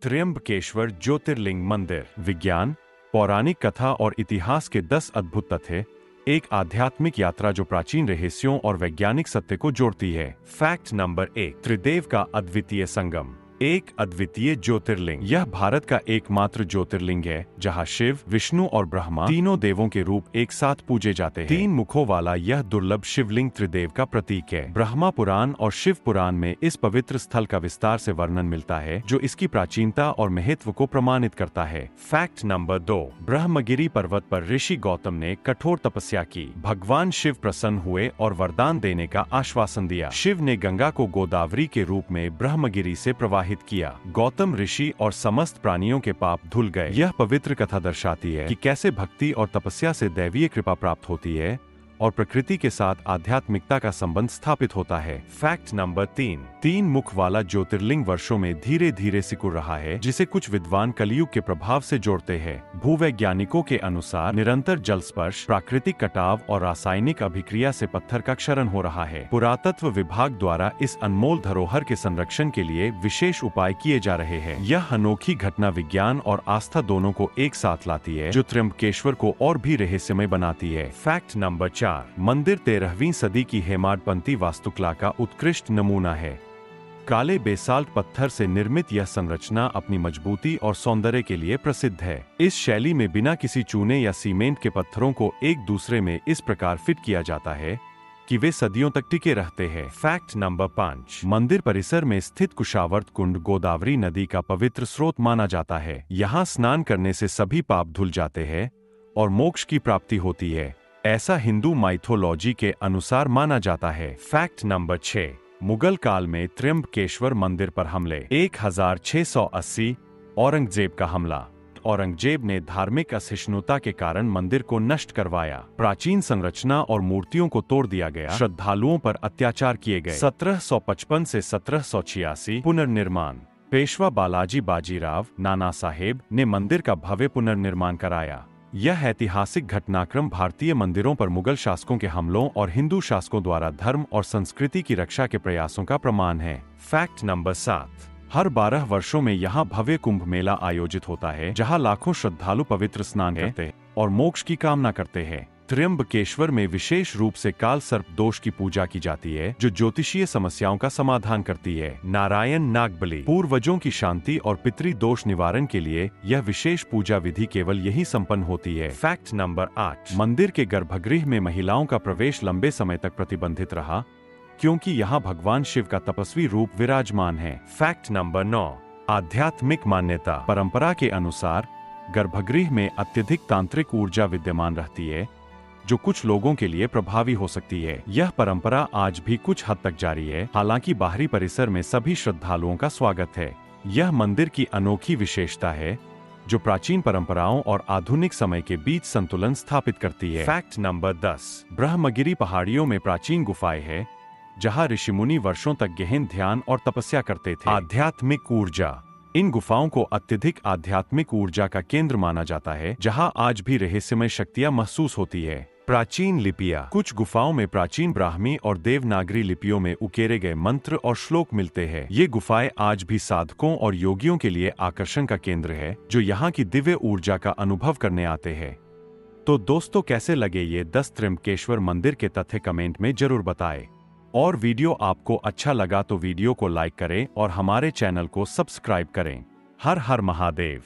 त्र्यंबकेश्वर ज्योतिर्लिंग मंदिर। विज्ञान, पौराणिक कथा और इतिहास के 10 अद्भुत तथ्य। एक आध्यात्मिक यात्रा जो प्राचीन रहस्यों और वैज्ञानिक सत्य को जोड़ती है। फैक्ट नंबर 1, त्रिदेव का अद्वितीय संगम। एक अद्वितीय ज्योतिर्लिंग। यह भारत का एकमात्र ज्योतिर्लिंग है जहां शिव, विष्णु और ब्रह्मा तीनों देवों के रूप एक साथ पूजे जाते हैं। 3 मुखों वाला यह दुर्लभ शिवलिंग त्रिदेव का प्रतीक है। ब्रह्मा पुराण और शिव पुराण में इस पवित्र स्थल का विस्तार से वर्णन मिलता है जो इसकी प्राचीनता और महत्व को प्रमाणित करता है। फैक्ट नंबर 2, ब्रह्मगिरी पर्वत पर ऋषि गौतम ने कठोर तपस्या की। भगवान शिव प्रसन्न हुए और वरदान देने का आश्वासन दिया। शिव ने गंगा को गोदावरी के रूप में ब्रह्मगिरी से प्रवाहित किया। गौतम ऋषि और समस्त प्राणियों के पाप धुल गए। यह पवित्र कथा दर्शाती है कि कैसे भक्ति और तपस्या से दैवीय कृपा प्राप्त होती है और प्रकृति के साथ आध्यात्मिकता का संबंध स्थापित होता है। फैक्ट नंबर 3, 3 मुख वाला ज्योतिर्लिंग वर्षों में धीरे धीरे सिकुड़ रहा है जिसे कुछ विद्वान कलयुग के प्रभाव से जोड़ते हैं। भूवैज्ञानिकों के अनुसार निरंतर जल स्पर्श, प्राकृतिक कटाव और रासायनिक अभिक्रिया से पत्थर का क्षरण हो रहा है। पुरातत्व विभाग द्वारा इस अनमोल धरोहर के संरक्षण के लिए विशेष उपाय किए जा रहे हैं। यह अनोखी घटना विज्ञान और आस्था दोनों को एक साथ लाती है जो त्र्यंबकेश्वर को और भी रहस्यमय बनाती है। फैक्ट नंबर 4, मंदिर 13वीं सदी की हेमाडपंथी वास्तुकला का उत्कृष्ट नमूना है। काले बेसाल्ट पत्थर से निर्मित यह संरचना अपनी मजबूती और सौंदर्य के लिए प्रसिद्ध है। इस शैली में बिना किसी चूने या सीमेंट के पत्थरों को एक दूसरे में इस प्रकार फिट किया जाता है कि वे सदियों तक टिके रहते हैं। फैक्ट नंबर 5, मंदिर परिसर में स्थित कुशावर्त कुंड गोदावरी नदी का पवित्र स्रोत माना जाता है। यहाँ स्नान करने से सभी पाप धुल जाते हैं और मोक्ष की प्राप्ति होती है, ऐसा हिंदू माइथोलॉजी के अनुसार माना जाता है। फैक्ट नंबर 6, मुगल काल में त्र्यंबकेश्वर मंदिर पर हमले। 1680 औरंगजेब का हमला। औरंगजेब ने धार्मिक असहिष्णुता के कारण मंदिर को नष्ट करवाया। प्राचीन संरचना और मूर्तियों को तोड़ दिया गया। श्रद्धालुओं पर अत्याचार किए गए। 1755 से 1786 पुनर्निर्माण। पेशवा बालाजी बाजीराव नाना साहेब ने मंदिर का भव्य पुनर्निर्माण कराया। यह ऐतिहासिक घटनाक्रम भारतीय मंदिरों पर मुगल शासकों के हमलों और हिंदू शासकों द्वारा धर्म और संस्कृति की रक्षा के प्रयासों का प्रमाण है। फैक्ट नंबर 7, हर 12 वर्षों में यहाँ भव्य कुंभ मेला आयोजित होता है जहाँ लाखों श्रद्धालु पवित्र स्नान करते हैं और मोक्ष की कामना करते हैं। त्र्यंबकेश्वर में विशेष रूप से काल सर्प दोष की पूजा की जाती है जो ज्योतिषीय समस्याओं का समाधान करती है। नारायण नागबली, पूर्वजों की शांति और पितृ दोष निवारण के लिए यह विशेष पूजा विधि केवल यही संपन्न होती है। फैक्ट नंबर 8, मंदिर के गर्भगृह में महिलाओं का प्रवेश लंबे समय तक प्रतिबंधित रहा क्योंकि यहाँ भगवान शिव का तपस्वी रूप विराजमान है। फैक्ट नंबर 9, आध्यात्मिक मान्यता। परंपरा के अनुसार गर्भगृह में अत्यधिक तांत्रिक ऊर्जा विद्यमान रहती है जो कुछ लोगों के लिए प्रभावी हो सकती है। यह परंपरा आज भी कुछ हद तक जारी है, हालांकि बाहरी परिसर में सभी श्रद्धालुओं का स्वागत है। यह मंदिर की अनोखी विशेषता है जो प्राचीन परंपराओं और आधुनिक समय के बीच संतुलन स्थापित करती है। फैक्ट नंबर 10, ब्रह्मगिरी पहाड़ियों में प्राचीन गुफाएं हैं जहां ऋषिमुनि वर्षों तक गहन ध्यान और तपस्या करते थे। आध्यात्मिक ऊर्जा। इन गुफाओं को अत्यधिक आध्यात्मिक ऊर्जा का केंद्र माना जाता है जहां आज भी रहस्यमय शक्तियां महसूस होती है। प्राचीन लिपियां। कुछ गुफाओं में प्राचीन ब्राह्मी और देवनागरी लिपियों में उकेरे गए मंत्र और श्लोक मिलते हैं। ये गुफाएं आज भी साधकों और योगियों के लिए आकर्षण का केंद्र है जो यहाँ की दिव्य ऊर्जा का अनुभव करने आते हैं। तो दोस्तों, कैसे लगे ये 10 त्र्यंबकेश्वर मंदिर के तथ्य कमेंट में जरूर बताएं। और वीडियो आपको अच्छा लगा तो वीडियो को लाइक करें और हमारे चैनल को सब्सक्राइब करें। हर हर महादेव।